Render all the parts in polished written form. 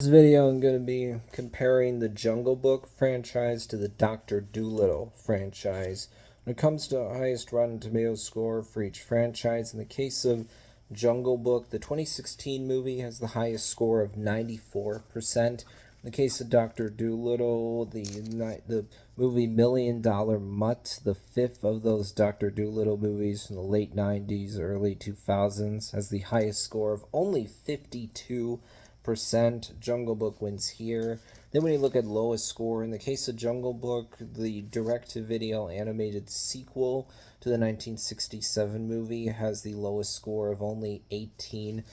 This video I'm going to be comparing the Jungle Book franchise to the Dr. Doolittle franchise. When it comes to highest Rotten Tomatoes score for each franchise, in the case of Jungle Book, the 2016 movie has the highest score of 94%. In the case of Dr. Doolittle, the movie Million Dollar Mutt, the fifth of those Dr. Doolittle movies from the late 90s, early 2000s, has the highest score of only 52%. Jungle Book wins here. Then when you look at lowest score, in the case of Jungle Book, the direct-to-video animated sequel to the 1967 movie has the lowest score of only 18%.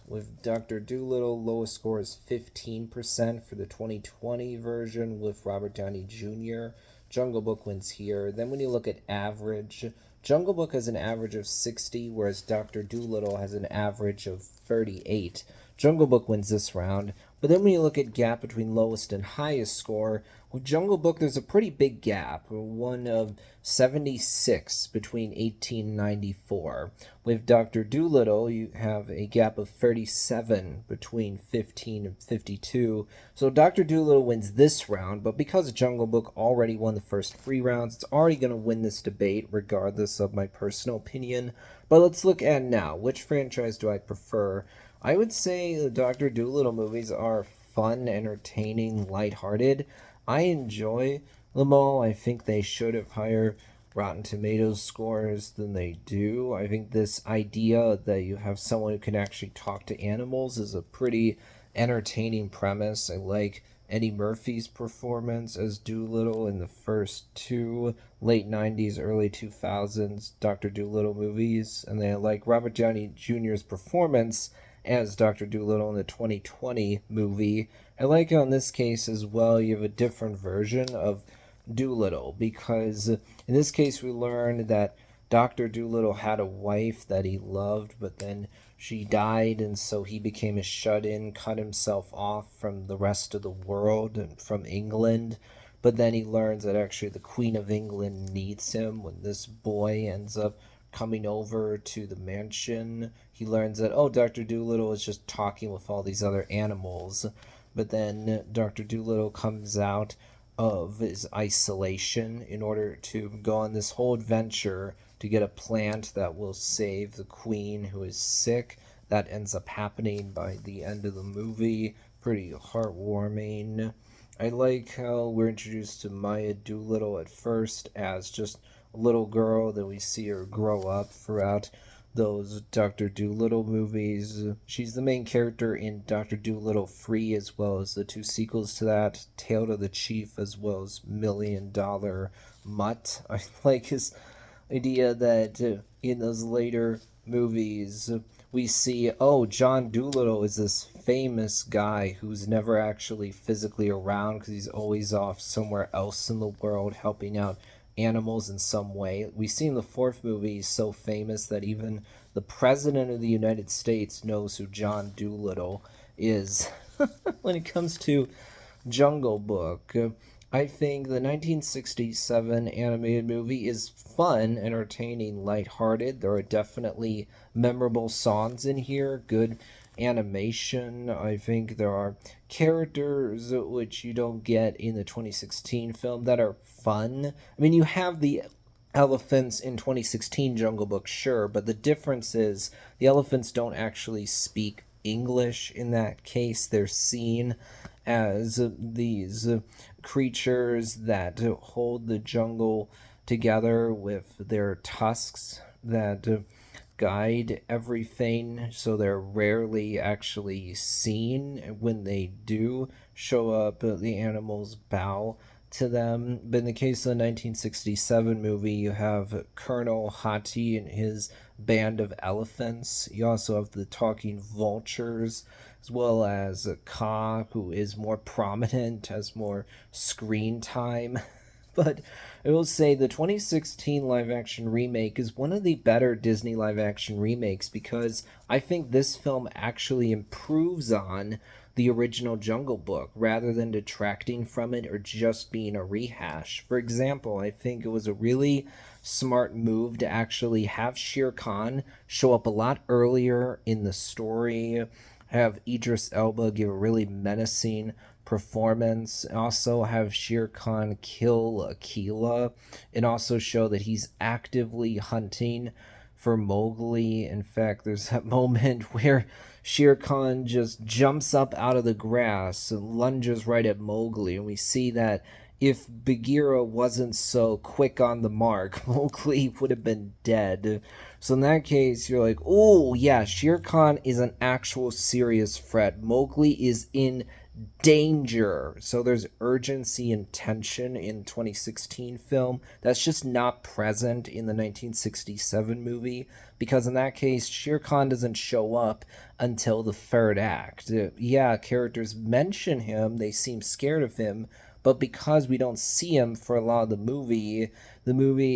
With Dr. Doolittle, lowest score is 15% for the 2020 version with Robert Downey Jr. Jungle Book wins here. Then when you look at average, Jungle Book has an average of 60, whereas Dr. Doolittle has an average of 38. Jungle Book wins this round. But then when you look at gap between lowest and highest score, with Jungle Book there's a pretty big gap, one of 76 between 1894. With Dr. Doolittle, you have a gap of 37 between 15 and 52. So Dr. Doolittle wins this round, but because Jungle Book already won the first 3 rounds, it's already going to win this debate regardless of my personal opinion. But let's look at now, which franchise do I prefer? I would say the Dr. Doolittle movies are fun, entertaining, lighthearted. I enjoy them all. I think they should have higher Rotten Tomatoes scores than they do. I think this idea that you have someone who can actually talk to animals is a pretty entertaining premise. I like Eddie Murphy's performance as Doolittle in the first two late 90s, early 2000s Dr. Doolittle movies. And then I like Robert Downey Jr.'s performance as Dr. Doolittle in the 2020 movie. I like in this case as well, you have a different version of Doolittle, because in this case we learned that Dr. Doolittle had a wife that he loved, but then she died, and so he became a shut-in, cut himself off from the rest of the world and from England. But then he learns that actually the Queen of England needs him when this boy ends up coming over to the mansion. He learns that, oh, Dr. Doolittle is just talking with all these other animals. But then Dr. Doolittle comes out of his isolation in order to go on this whole adventure to get a plant that will save the queen who is sick. That ends up happening by the end of the movie. Pretty heartwarming. I like how we're introduced to Maya Doolittle at first as just a little girl, then we see her grow up throughout those Dr. Doolittle movies. She's the main character in Dr. Doolittle Free, as well as the two sequels to that, Tale to the Chief, as well as Million Dollar Mutt. I like his idea that in those later movies, we see, oh, John Doolittle is this famous guy who's never actually physically around because he's always off somewhere else in the world helping out animals in some way. We see in the fourth movie he's so famous that even the President of the United States knows who John Doolittle is. When it comes to Jungle Book, I think the 1967 animated movie is fun, entertaining, lighthearted. There are definitely memorable songs in here, good animation. I think there are characters which you don't get in the 2016 film that are fun. I mean, you have the elephants in 2016 Jungle Book, sure, but the difference is the elephants don't actually speak English in that case. They're seen as these creatures that hold the jungle together with their tusks that guide everything, so they're rarely actually seen. When they do show up, the animals bow to them. But in the case of the 1967 movie, you have Colonel Hati and his band of elephants. You also have the talking vultures, as well as Ka, who is more prominent, has more screen time. But I will say the 2016 live action remake is one of the better Disney live action remakes, because I think this film actually improves on the original Jungle Book rather than detracting from it or just being a rehash. For example, I think it was a really smart move to actually have Shere Khan show up a lot earlier in the story have Idris Elba give a really menacing performance. Also have Shere Khan kill Akela, and also show that he's actively hunting for Mowgli. In fact, there's that moment where Shere Khan just jumps up out of the grass and lunges right at Mowgli, and we see that if Bagheera wasn't so quick on the mark, Mowgli would have been dead. So in that case, you're like, oh yeah, Shere Khan is an actual serious threat. Mowgli is in danger. So there's urgency and tension in 2016 film that's just not present in the 1967 movie, because in that case Shere Khan doesn't show up until the third act. Yeah, characters mention him, they seem scared of him, but because we don't see him for a lot of the movie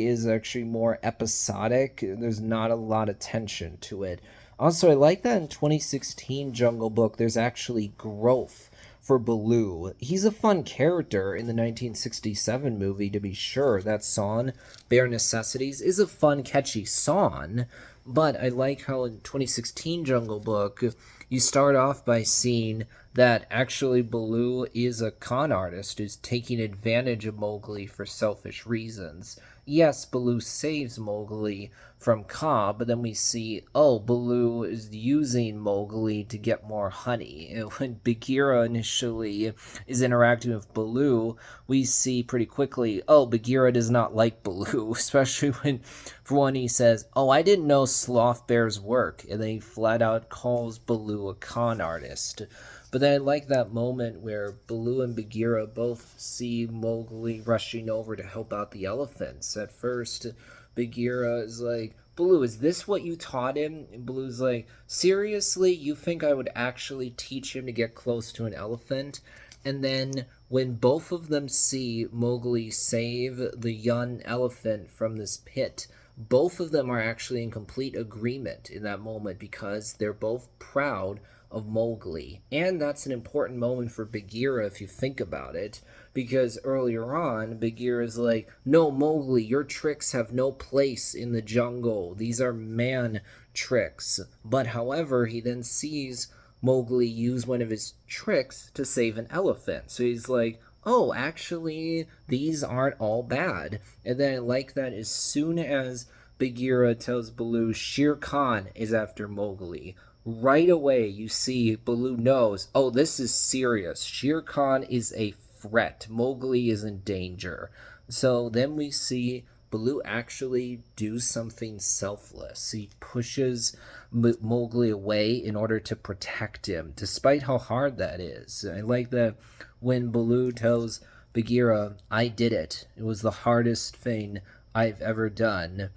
is actually more episodic. There's not a lot of tension to it. Also, I like that in 2016 Jungle Book there's actually growth for Baloo. He's a fun character in the 1967 movie, to be sure. That song, Bare Necessities, is a fun, catchy song. But I like how in 2016 Jungle Book, you start off by seeing that actually Baloo is a con artist who's taking advantage of Mowgli for selfish reasons. Yes, Baloo saves Mowgli from Kaa, but then we see, oh, Baloo is using Mowgli to get more honey. And when Bagheera initially is interacting with Baloo, we see pretty quickly, oh, Bagheera does not like Baloo, especially when, for one, he says, oh, I didn't know sloth bears work, and then he flat out calls Baloo a con artist. But then I like that moment where Baloo and Bagheera both see Mowgli rushing over to help out the elephants. At first, Bagheera is like, Baloo, is this what you taught him? And Baloo's like, seriously? You think I would actually teach him to get close to an elephant? And then when both of them see Mowgli save the young elephant from this pit, both of them are actually in complete agreement in that moment because they're both proud of Mowgli. And that's an important moment for Bagheera if you think about it, because earlier on, Bagheera's like, no, Mowgli, your tricks have no place in the jungle. These are man tricks. But however, he then sees Mowgli use one of his tricks to save an elephant. So he's like, oh, actually, these aren't all bad. And then I like that as soon as Bagheera tells Baloo Shere Khan is after Mowgli, right away you see Baloo knows, oh, this is serious. Shere Khan is a threat. Mowgli is in danger. So then we see Baloo actually do something selfless. He pushes Mowgli away in order to protect him, despite how hard that is. I like that when Baloo tells Bagheera, I did it. It was the hardest thing I've ever done.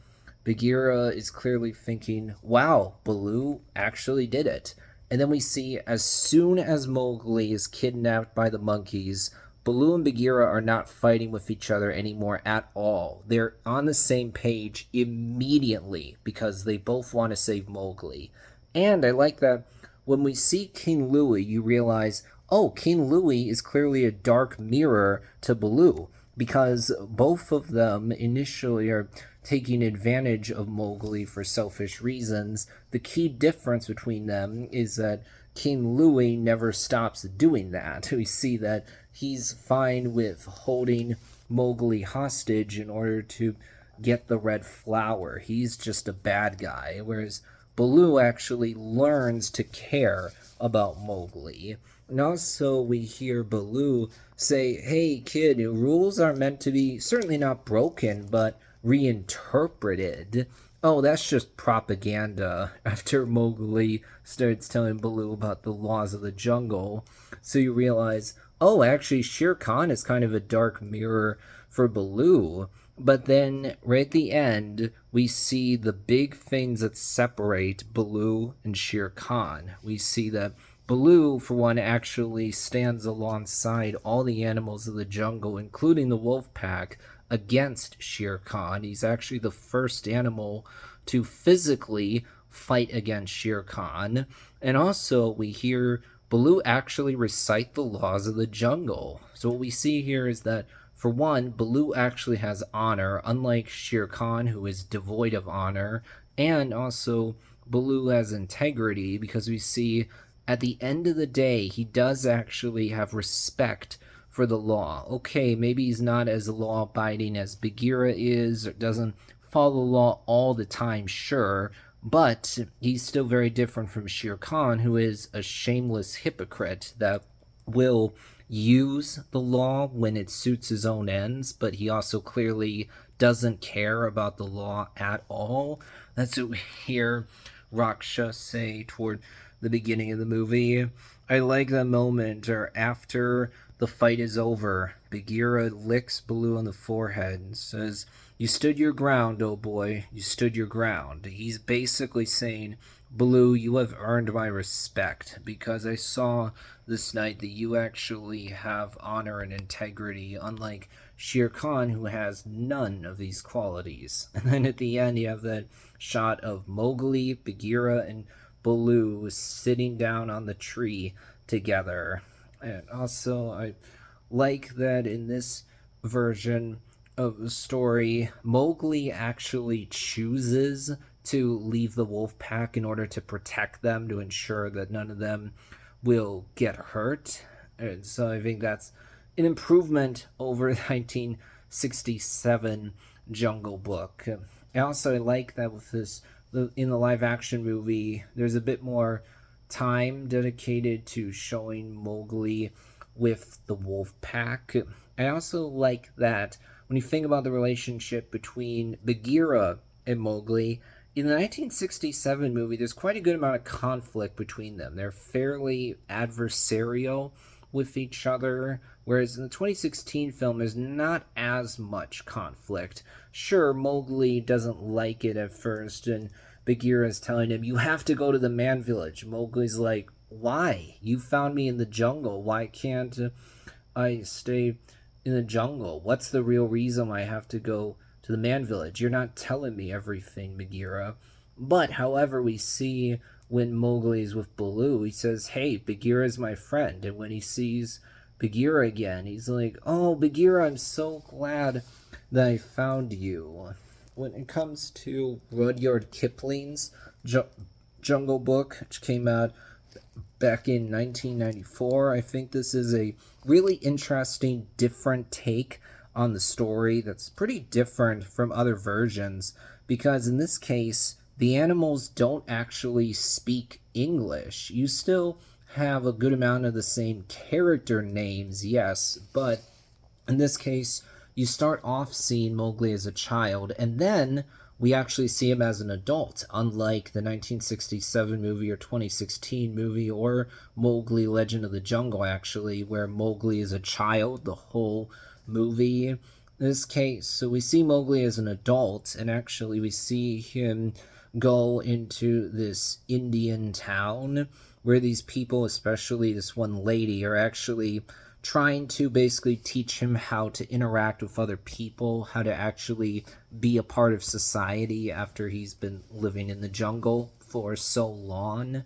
Bagheera is clearly thinking, wow, Baloo actually did it. And then we see as soon as Mowgli is kidnapped by the monkeys, Baloo and Bagheera are not fighting with each other anymore at all. They're on the same page immediately because they both want to save Mowgli. And I like that when we see King Louie, you realize, oh, King Louie is clearly a dark mirror to Baloo, because both of them initially are taking advantage of Mowgli for selfish reasons. The key difference between them is that King Louie never stops doing that. We see that he's fine with holding Mowgli hostage in order to get the red flower. He's just a bad guy, whereas Baloo actually learns to care about Mowgli. And also we hear Baloo say, hey kid, rules are meant to be certainly not broken, but reinterpreted. Oh, that's just propaganda, after Mowgli starts telling Baloo about the laws of the jungle. So you realize, oh, actually Shere Khan is kind of a dark mirror for Baloo. But then, right at the end, we see the big things that separate Baloo and Shere Khan. We see that Baloo, for one, actually stands alongside all the animals of the jungle, including the wolf pack, against Shere Khan. He's actually the first animal to physically fight against Shere Khan. And also, we hear Baloo actually recite the laws of the jungle. So what we see here is that, for one, Baloo actually has honor, unlike Shere Khan, who is devoid of honor. And also, Baloo has integrity, because we see at the end of the day, he does actually have respect for the law. Okay, maybe he's not as law abiding as Bagheera is, or doesn't follow the law all the time, sure, but he's still very different from Shere Khan, who is a shameless hypocrite that will use the law when it suits his own ends, but he also clearly doesn't care about the law at all. That's what we hear Raksha say toward the beginning of the movie. I like that moment, or after the fight is over, Bagheera licks Baloo on the forehead and says, "You stood your ground, oh boy, you stood your ground." He's basically saying, "Baloo, you have earned my respect because I saw this night that you actually have honor and integrity, unlike Shere Khan, who has none of these qualities." And then at the end, you have that shot of Mowgli, Bagheera, and Baloo sitting down on the tree together. And also, I like that in this version of the story, Mowgli actually chooses to leave the wolf pack in order to protect them, to ensure that none of them will get hurt. And so I think that's an improvement over 1967 Jungle Book. I also like that with this, in the live action movie, there's a bit more time dedicated to showing Mowgli with the wolf pack. I also like that when you think about the relationship between Bagheera and Mowgli, in the 1967 movie, there's quite a good amount of conflict between them. They're fairly adversarial with each other, whereas in the 2016 film, there's not as much conflict. Sure, Mowgli doesn't like it at first, and Bagheera's telling him, "You have to go to the man village." Mowgli's like, "Why? You found me in the jungle. Why can't I stay in the jungle? What's the real reason I have to go to the man village? You're not telling me everything, Bagheera." But, however, we see when Mowgli's with Baloo, he says, "Hey, Bagheera's my friend." And when he sees Bagheera again, he's like, "Oh, Bagheera, I'm so glad that I found you." When it comes to Rudyard Kipling's Jungle Book, which came out back in 1994, I think this is a really interesting, different take on the story that's pretty different from other versions, because in this case, the animals don't actually speak English. You still have a good amount of the same character names, yes, but in this case, you start off seeing Mowgli as a child, and then we actually see him as an adult, unlike the 1967 movie or 2016 movie or Mowgli Legend of the Jungle, actually, where Mowgli is a child the whole movie. In this case, so we see Mowgli as an adult, and actually we see him go into this Indian town where these people, especially this one lady, are actually trying to basically teach him how to interact with other people, how to actually be a part of society after he's been living in the jungle for so long.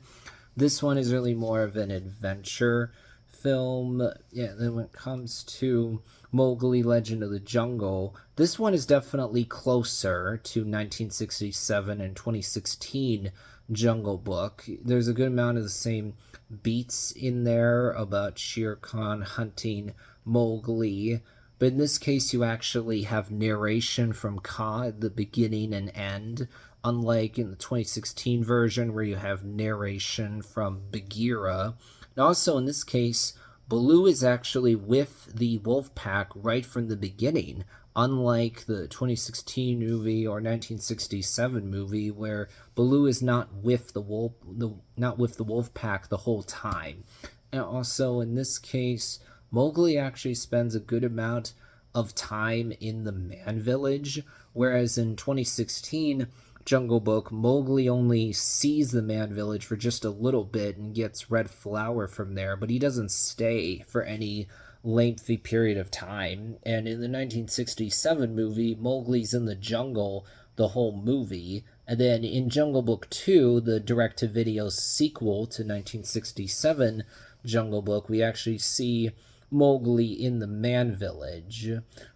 This one is really more of an adventure film. Yeah, then when it comes to Mowgli Legend of the Jungle, this one is definitely closer to 1967 and 2016 Jungle Book. There's a good amount of the same beats in there about Shere Khan hunting Mowgli, but in this case you actually have narration from Kaa at the beginning and end, unlike in the 2016 version where you have narration from Bagheera. And also in this case, Baloo is actually with the wolf pack right from the beginning, unlike the 2016 movie or 1967 movie where Baloo is not with the wolf pack the whole time. And also in this case, Mowgli actually spends a good amount of time in the man village, whereas in 2016 Jungle Book, Mowgli only sees the man village for just a little bit and gets red flour from there, but he doesn't stay for any lengthy period of time. And in the 1967 movie, Mowgli's in the jungle the whole movie. And then in Jungle Book 2, the direct-to-video sequel to 1967 Jungle Book, we actually see Mowgli in the man village,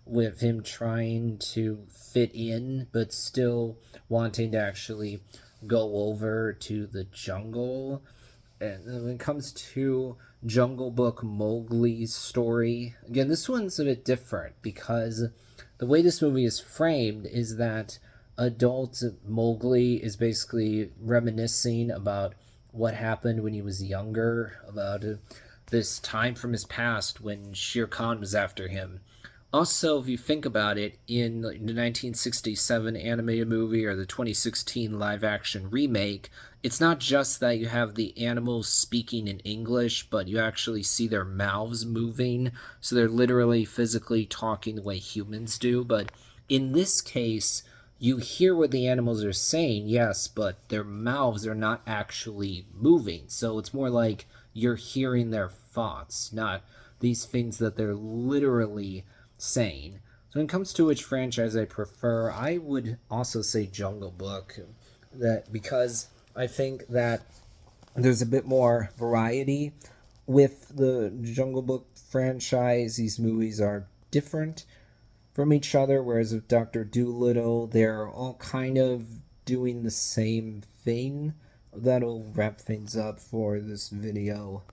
with him trying to fit in, but still wanting to actually go over to the jungle. And when it comes to Jungle Book Mowgli's story, again, this one's a bit different because the way this movie is framed is that adult Mowgli is basically reminiscing about what happened when he was younger, about this time from his past when Shere Khan was after him. Also, if you think about it, in the 1967 animated movie or the 2016 live action remake, it's not just that you have the animals speaking in English, but you actually see their mouths moving. So they're literally physically talking the way humans do. But in this case, you hear what the animals are saying, yes, but their mouths are not actually moving. So it's more like you're hearing their thoughts, not these things that they're literally saying. So when it comes to which franchise I prefer, I would also say Jungle Book. That because I think that there's a bit more variety with the Jungle Book franchise. These movies are different from each other, whereas with Dr. Doolittle, they're all kind of doing the same thing. That'll wrap things up for this video.